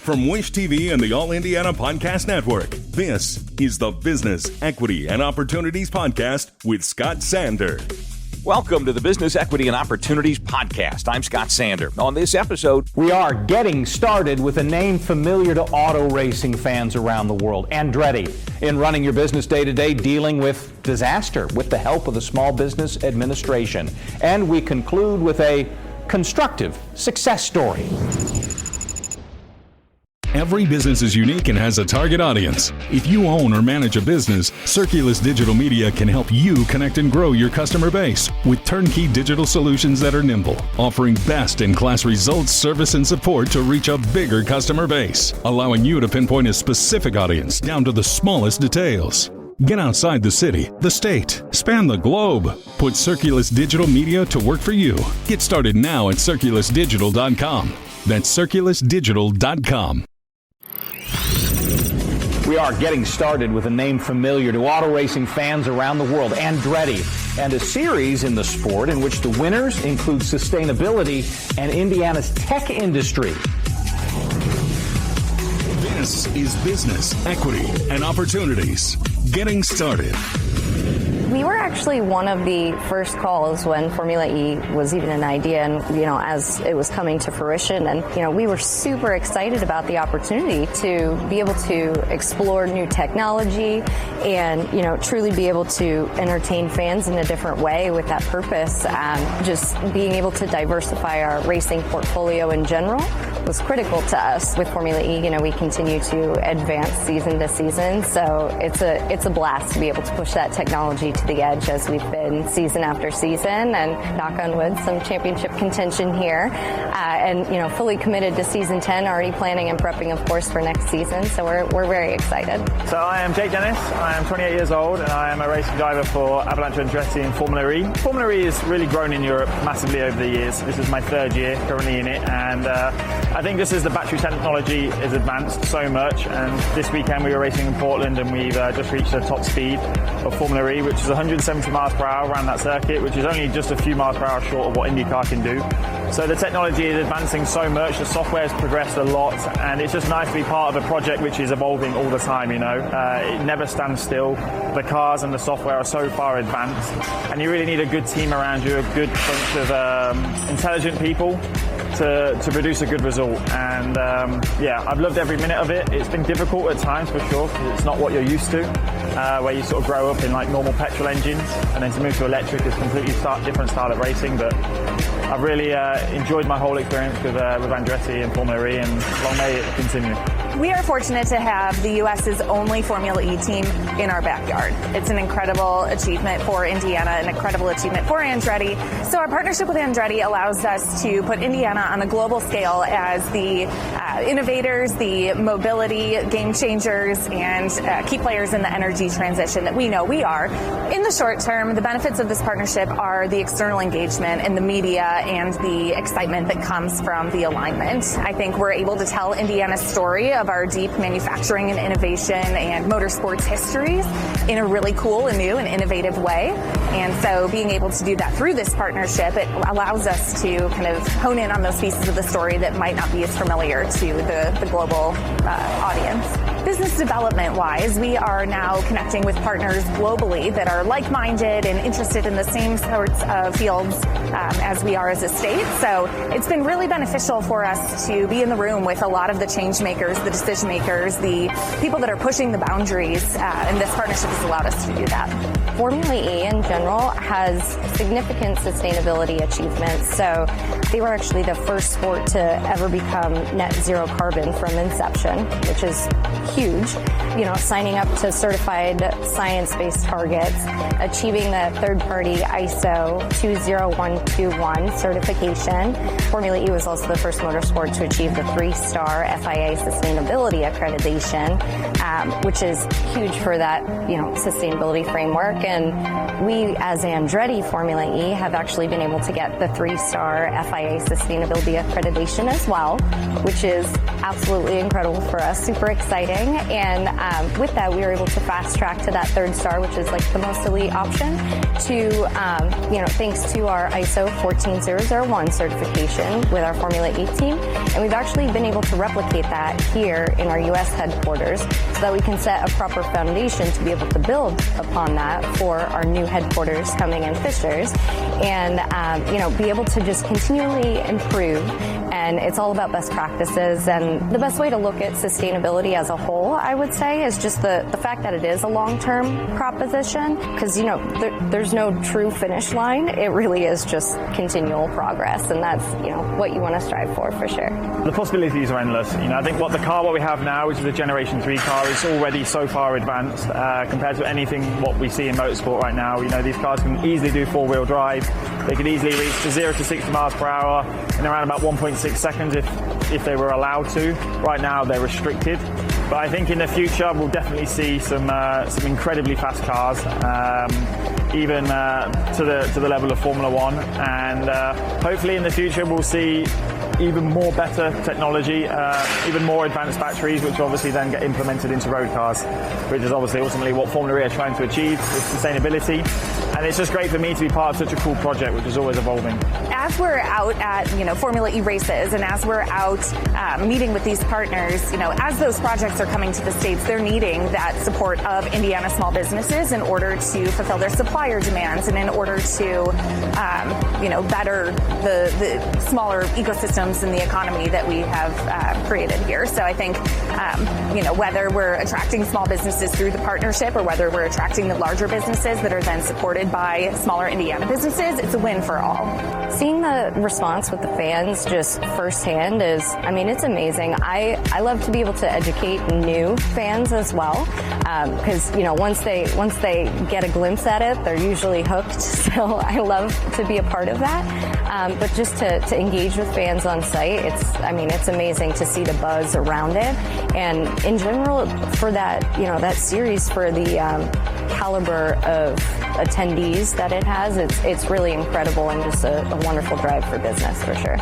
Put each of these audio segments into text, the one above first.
From Wish TV and the All Indiana Podcast Network, this is the Business, Equity, and Opportunities Podcast with Scott Sander. Welcome to the Business, Equity, and Opportunities Podcast. I'm Scott Sander. On this episode, we are getting started with a name familiar to auto racing fans around the world, Andretti. In running your business day-to-day, dealing with disaster with the help of the Small Business Administration. And we conclude with a constructive success story. Every business is unique and has a target audience. If you own or manage a business, Circulus Digital Media can help you connect and grow your customer base with turnkey digital solutions that are nimble, offering best-in-class results, service, and support to reach a bigger customer base, allowing you to pinpoint a specific audience down to the smallest details. Get outside the city, the state, span the globe. Put Circulus Digital Media to work for you. Get started now at circulusdigital.com. That's circulusdigital.com. We are getting started with a name familiar to auto racing fans around the world, Andretti, and a series in the sport in which the winners include sustainability and Indiana's tech industry. This is Business, Equity, and Opportunities. Getting started. We were actually one of the first calls when Formula E was even an idea and, as it was coming to fruition. And, we were super excited about the opportunity to be able to explore new technology and, truly be able to entertain fans in a different way with that purpose. Just being able to diversify our racing portfolio in general was critical to us. With Formula E, we continue to advance season to season. So it's a blast to be able to push that technology to the edge as we've been season after season, and knock on wood, some championship contention here, and fully committed to season 10, already planning and prepping, of course, for next season. So we're very excited. So I am Jake Dennis. I am 28 years old, and I am a racing driver for Andretti in Formula E. Formula E has really grown in Europe massively over the years. This is my third year currently in it, and I think just as the battery technology has advanced so much, and this weekend we were racing in Portland, and we've just reached the top speed of Formula E, which is 170 miles per hour around that circuit, which is only just a few miles per hour short of what IndyCar can do. So the technology is advancing so much, the software has progressed a lot, and it's just nice to be part of a project which is evolving all the time, It never stands still. The cars and the software are so far advanced, and you really need a good team around you, a good bunch of intelligent people to produce a good result. And I've loved every minute of it. It's been difficult at times for sure, because it's not what you're used to, where you sort of grow up in like normal petrol engines, and then to move to electric is a completely different style of racing. But I've really enjoyed my whole experience with Andretti and Formula E, and long may it continue. We are fortunate to have the U.S.'s only Formula E team in our backyard. It's an incredible achievement for Indiana, an incredible achievement for Andretti. So our partnership with Andretti allows us to put Indiana on the global scale as the innovators, the mobility game changers, and key players in the energy transition that we know we are. In the short term, the benefits of this partnership are the external engagement and the media and the excitement that comes from the alignment. I think we're able to tell Indiana's story of our deep manufacturing and innovation and motorsports histories in a really cool and new and innovative way. And so being able to do that through this partnership, it allows us to kind of hone in on those pieces of the story that might not be as familiar to the global audience. Business development-wise, we are now connecting with partners globally that are like-minded and interested in the same sorts of fields as we are as a state. So it's been really beneficial for us to be in the room with a lot of the change makers, the decision makers, the people that are pushing the boundaries, and this partnership has allowed us to do that. Formula E in general has significant sustainability achievements. So they were actually the first sport to ever become net zero carbon from inception, which is huge. Signing up to certified science-based targets, achieving the third-party ISO 20121 certification. Formula E was also the first motorsport to achieve the 3-star FIA sustainability accreditation, which is huge for that, sustainability framework. And we, as Andretti Formula E, have actually been able to get the 3-star FIA sustainability accreditation as well, which is is absolutely incredible for us, super exciting. And with that, we were able to fast track to that 3rd star, which is like the most elite option, to, thanks to our ISO 14001 certification with our Formula E team. And we've actually been able to replicate that here in our U.S. headquarters so that we can set a proper foundation to be able to build upon that for our new headquarters coming in Fishers, and be able to just continually improve. And it's all about best practices. And the best way to look at sustainability as a whole, I would say, is just the fact that it is a long-term proposition, because there's no true finish line. It really is just continual progress, and that's what you want to strive for sure. The possibilities are endless. I think what we have now, which is a Generation 3 car, is already so far advanced compared to anything what we see in motorsport right now. These cars can easily do 4-wheel drive. They could easily reach to 0 to 60 miles per hour in around about 1.6 seconds if they were allowed to. Right now they're restricted, but I think in the future we'll definitely see some incredibly fast cars, even to the level of Formula One, and hopefully in the future we'll see even more better technology, even more advanced batteries, which obviously then get implemented into road cars, which is obviously ultimately what Formula E are trying to achieve with sustainability. And it's just great for me to be part of such a cool project, which is always evolving. As we're out at Formula E races, and as we're out meeting with these partners, as those projects are coming to the States, they're needing that support of Indiana small businesses in order to fulfill their supplier demands, and in order to better the smaller ecosystems in the economy that we have created here. So I think whether we're attracting small businesses through the partnership, or whether we're attracting the larger businesses that are then supported by smaller Indiana businesses, it's a win for all. Seeing the response with the fans just firsthand is, it's amazing. I love to be able to educate new fans as well, because once they get a glimpse at it, they're usually hooked. So I love to be a part of that. But just to engage with fans on site, it's amazing to see the buzz around it, and in general for that that series, for the caliber of attendees that it has, it's really incredible, and just a wonderful drive for business for sure.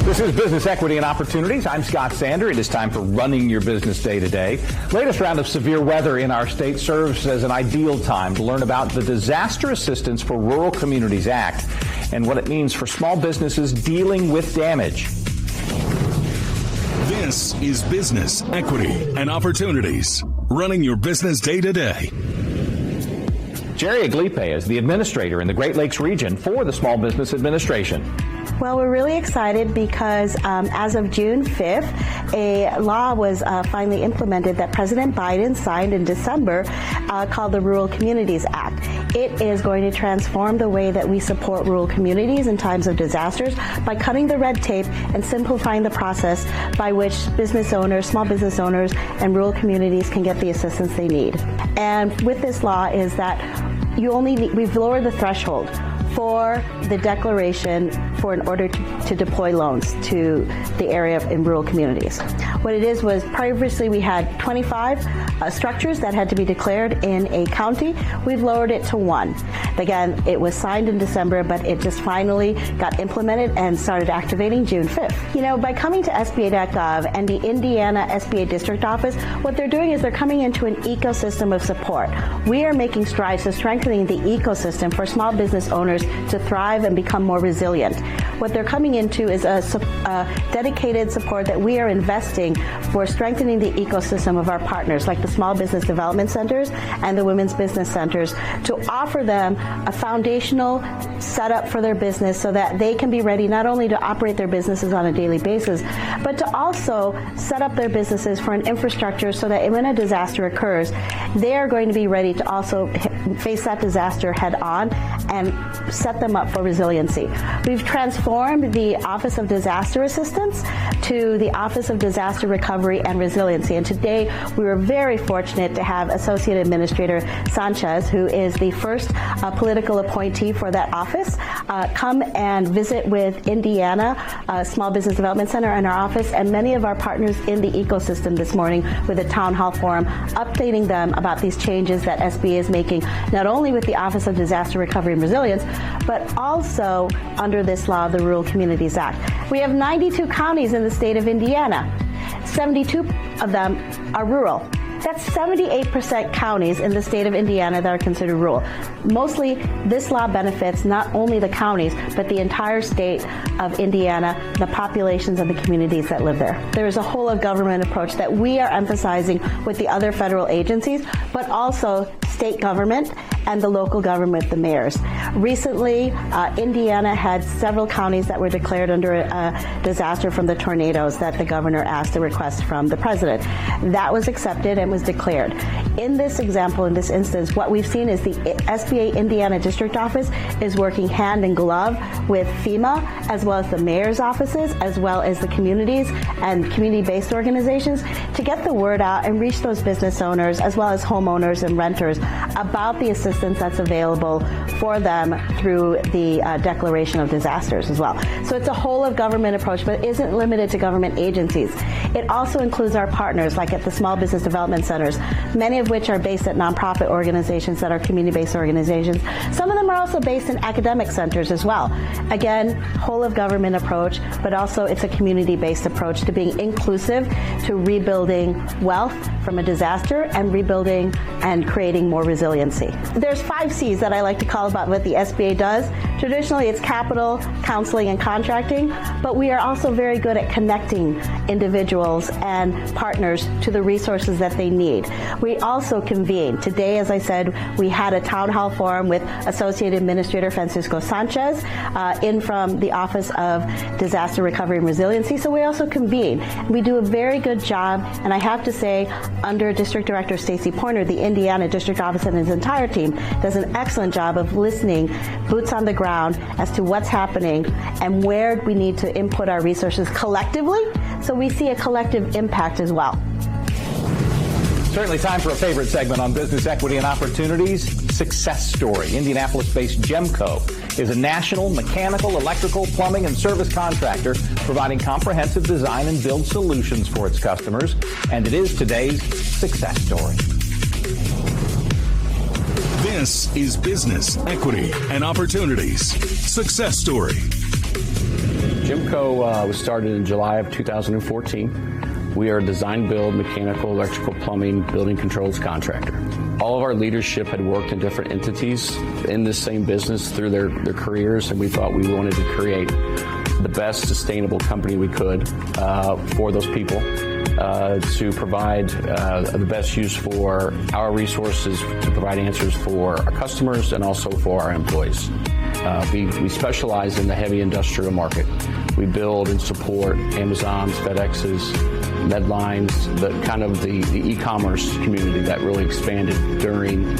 This is Business Equity and Opportunities. I'm Scott Sander. It is time for running your business day to day. Latest round of severe weather in our state serves as an ideal time to learn about the Disaster Assistance for Rural Communities Act and what it means for small businesses dealing with damage. This is Business Equity and Opportunities, running your business day to day. Jerry Aglipe is the administrator in the Great Lakes region for the Small Business Administration. Well, we're really excited because as of June 5th, a law was finally implemented that President Biden signed in December called the Rural Communities Act. It is going to transform the way that we support rural communities in times of disasters by cutting the red tape and simplifying the process by which business owners, small business owners, and rural communities can get the assistance they need. And with this law is that we've lowered the threshold for the declaration in order to deploy loans to the area in rural communities. What it is was previously we had 25 structures that had to be declared in a county. We've lowered it to 1. Again, it was signed in December, but it just finally got implemented and started activating June 5th. By coming to SBA.gov and the Indiana SBA District Office, what they're doing is they're coming into an ecosystem of support. We are making strides to strengthening the ecosystem for small business owners to thrive and become more resilient. What they're coming into is a dedicated support that we are investing for strengthening the ecosystem of our partners, like the Small Business Development Centers and the Women's Business Centers, to offer them a foundational setup for their business so that they can be ready not only to operate their businesses on a daily basis, but to also set up their businesses for an infrastructure so that when a disaster occurs, they are going to be ready to also face that disaster head on and set them up for resiliency. We've transformed the Office of Disaster Assistance to the Office of Disaster Recovery and Resiliency. And today we were very fortunate to have Associate Administrator Sanchez, who is the first political appointee for that office, come and visit with Indiana Small Business Development Center and our office and many of our partners in the ecosystem this morning with a town hall forum, updating them about these changes that SBA is making not only with the Office of Disaster Recovery and Resilience, but also under this law of the Rural Communities Act. We have 92 counties in the state of Indiana. 72 of them are rural. That's 78% counties in the state of Indiana that are considered rural. Mostly, this law benefits not only the counties, but the entire state of Indiana, the populations and the communities that live there. There is a whole of government approach that we are emphasizing with the other federal agencies, but also state government and the local government, the mayors. Recently, Indiana had several counties that were declared under a disaster from the tornadoes that the governor asked a request from the president. That was accepted and was declared. In this example, in this instance, what we've seen is the SBA Indiana District Office is working hand in glove with FEMA, as well as the mayor's offices, as well as the communities and community-based organizations to get the word out and reach those business owners, as well as homeowners and renters, about the assistance that's available for them through the declaration of disasters as well. So it's a whole of government approach, but it isn't limited to government agencies. It also includes our partners, like at the Small Business Development Centers, many of which are based at nonprofit organizations that are community-based organizations. Some of them are also based in academic centers as well. Again, whole of government approach, but also it's a community-based approach to being inclusive, to rebuilding wealth from a disaster and rebuilding and creating more resiliency. There's 5 C's that I like to call about what the SBA does. Traditionally, it's capital, counseling, and contracting, but we are also very good at connecting individuals and partners to the resources that they need. We also convene. Today, as I said, we had a town hall forum with Associate Administrator Francisco Sanchez in from the Office of Disaster Recovery and Resiliency, so we also convene. We do a very good job, and I have to say, under District Director Stacy Pointer, the Indiana District Office and his entire team does an excellent job of listening, boots on the ground, as to what's happening and where we need to input our resources collectively, so we see a collective impact as well. Certainly time for a favorite segment on business equity and opportunities, Success Story. Indianapolis-based GEMCO is a national mechanical, electrical, plumbing, and service contractor providing comprehensive design and build solutions for its customers, and it is today's Success Story. This is Business Equity and Opportunities Success Story. GEMCO was started in July of 2014. We are a design, build, mechanical, electrical, plumbing, building controls contractor. All of our leadership had worked in different entities in this same business through their careers, and we thought we wanted to create the best sustainable company we could for those people to provide the best use for our resources, to provide answers for our customers and also for our employees. We specialize in the heavy industrial market. We build and support Amazon's, FedEx's, Medlines, the e-commerce community that really expanded during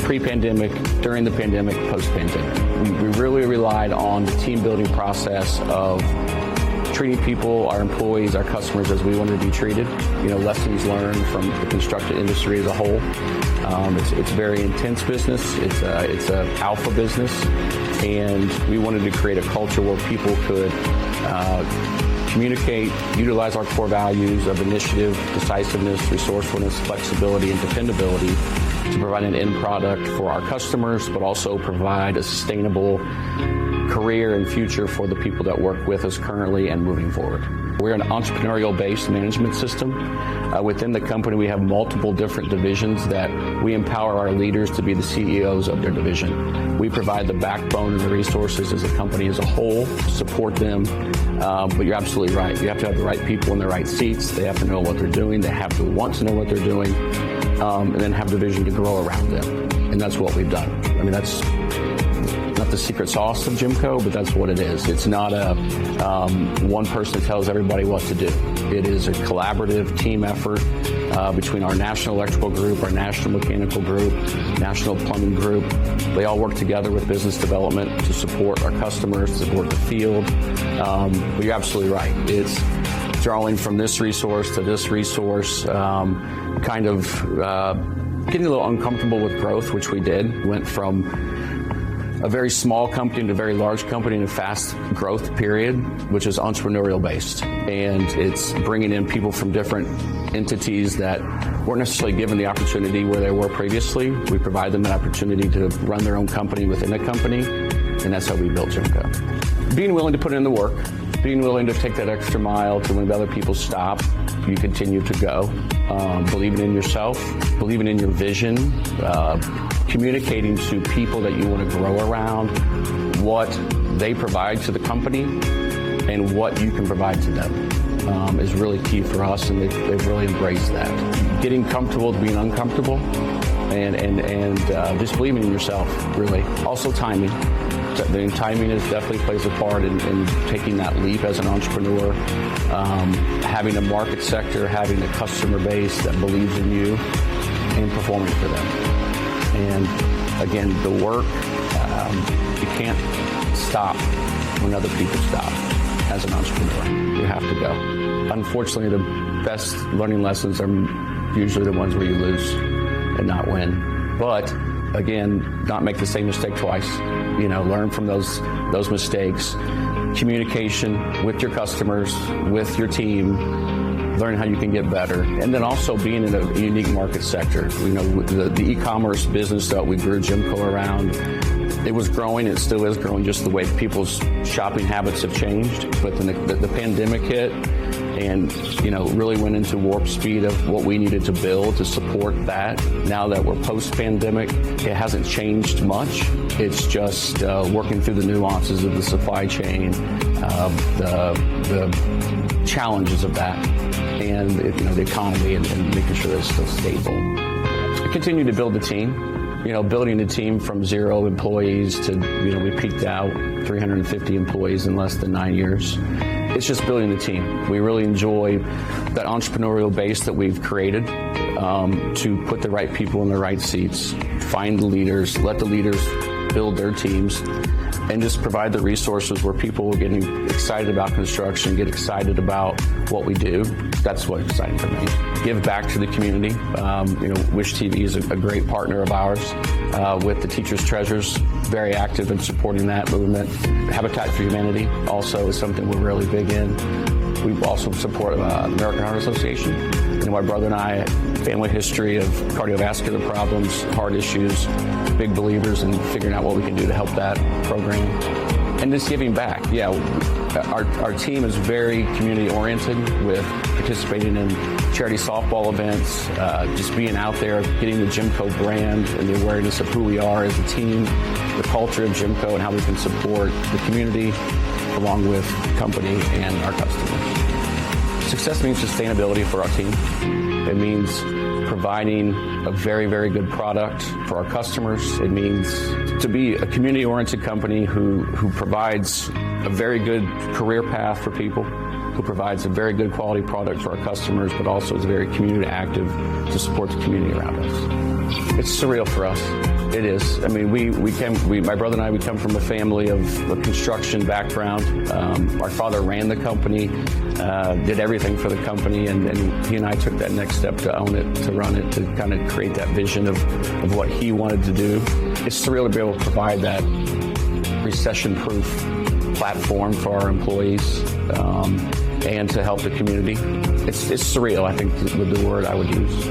pre-pandemic, during the pandemic, post-pandemic. We really relied on the team building process of treating people, our employees, our customers as we wanted to be treated. Lessons learned from the construction industry as a whole. It's a very intense business. It's a alpha business, and we wanted to create a culture where people could communicate, utilize our core values of initiative, decisiveness, resourcefulness, flexibility, and dependability to provide an end product for our customers, but also provide a sustainable career and future for the people that work with us currently and moving forward. We're an entrepreneurial-based management system. Within the company, we have multiple different divisions that we empower our leaders to be the CEOs of their division. We provide the backbone and the resources as a company as a whole, support them, but you're absolutely right. You have to have the right people in the right seats. They have to know what they're doing. They have to want to know what they're doing, and then have the vision to grow around them. And that's what we've done. That's not the secret sauce of GEMCO, but that's what it is. It's not a one person tells everybody what to do. It is a collaborative team effort between our national electrical group, our national mechanical group, national plumbing group. They all work together with business development to support our customers, to support the field. But you're absolutely right. It's drawing from this resource to this resource, getting a little uncomfortable with growth, which we did. We went from a very small company to a very large company in a fast growth period, which is entrepreneurial based. And it's bringing in people from different entities that weren't necessarily given the opportunity where they were previously. We provide them an opportunity to run their own company within a company, and that's how we built GEMCO. Being willing to put in the work, being willing to take that extra mile to when other people stop, you continue to go. Believing in yourself, believing in your vision, communicating to people that you want to grow around, what they provide to the company and what you can provide to them is really key for us, and they've really embraced that. Getting comfortable with being uncomfortable and just believing in yourself, really. Also timing. The timing definitely plays a part in taking that leap as an entrepreneur, having a market sector, having a customer base that believes in you, and performing for them. And again, the work, you can't stop when other people stop as an entrepreneur. You have to go. Unfortunately, the best learning lessons are usually the ones where you lose and not win. But again, not make the same mistake twice. Learn from those mistakes. Communication with your customers, with your team, learn how you can get better. And then also being in a unique market sector. The e-commerce business that we grew GEMCO around, it was growing, it still is growing, just the way people's shopping habits have changed. But then the pandemic hit, and really went into warp speed of what we needed to build to support that. Now that we're post-pandemic, it hasn't changed much. It's just working through the nuances of the supply chain, the challenges of that, and the economy, and making sure that it's still stable. I continue to build the team. Building a team from 0 employees to, we peaked out 350 employees in less than 9 years. It's just building the team. We really enjoy that entrepreneurial base that we've created to put the right people in the right seats, find the leaders, let the leaders build their teams, and just provide the resources where people are getting excited about construction, get excited about what we do. That's what's exciting for me. Give back to the community. Wish TV is a great partner of ours with the Teachers Treasures, very active in supporting that movement. Habitat for Humanity also is something we're really big in. We also support American Heart Association. My brother and I, family history of cardiovascular problems, heart issues, big believers in figuring out what we can do to help that program. And just giving back. Yeah, our team is very community-oriented with participating in charity softball events, just being out there, getting the GEMCO brand and the awareness of who we are as a team, the culture of GEMCO, and how we can support the community along with the company and our customers. Success means sustainability for our team. It means providing a very, very good product for our customers. It means to be a community-oriented company who provides a very good career path for people, who provides a very good quality product for our customers, but also is very community active to support the community around us. It's surreal for us. It is. I mean, my brother and I, we come from a family of a construction background. Our father ran the company, did everything for the company, and he and I took that next step to own it, to run it, to kind of create that vision of what he wanted to do. It's surreal to be able to provide that recession-proof platform for our employees and to help the community. It's surreal, I think, with the word I would use.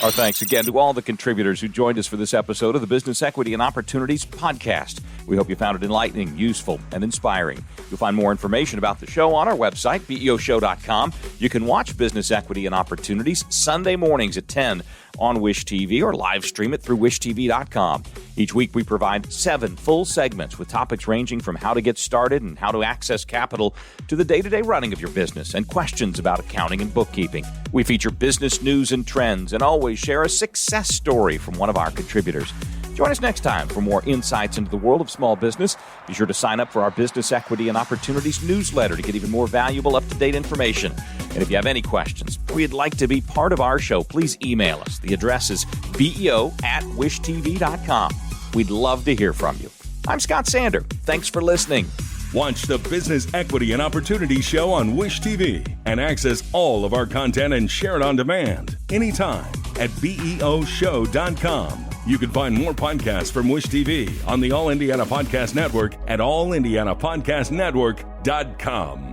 Our thanks again to all the contributors who joined us for this episode of the Business Equity and Opportunities podcast. We hope you found it enlightening, useful, and inspiring. You'll find more information about the show on our website, BEOshow.com. You can watch Business Equity and Opportunities Sunday mornings at 10 on Wish TV or live stream it through wishtv.com. Each week we provide 7 full segments with topics ranging from how to get started and how to access capital to the day-to-day running of your business and questions about accounting and bookkeeping. We feature business news and trends and always share a success story from one of our contributors. Join us next time for more insights into the world of small business. Be sure to sign up for our Business Equity and Opportunities newsletter to get even more valuable, up-to-date information. And if you have any questions or you'd like to be part of our show, please email us. The address is beo@wishtv.com. We'd love to hear from you. I'm Scott Sander. Thanks for listening. Watch the Business Equity and Opportunities show on Wish TV and access all of our content and share it on demand anytime at beoshow.com. You can find more podcasts from Wish TV on the All Indiana Podcast Network at allindianapodcastnetwork.com.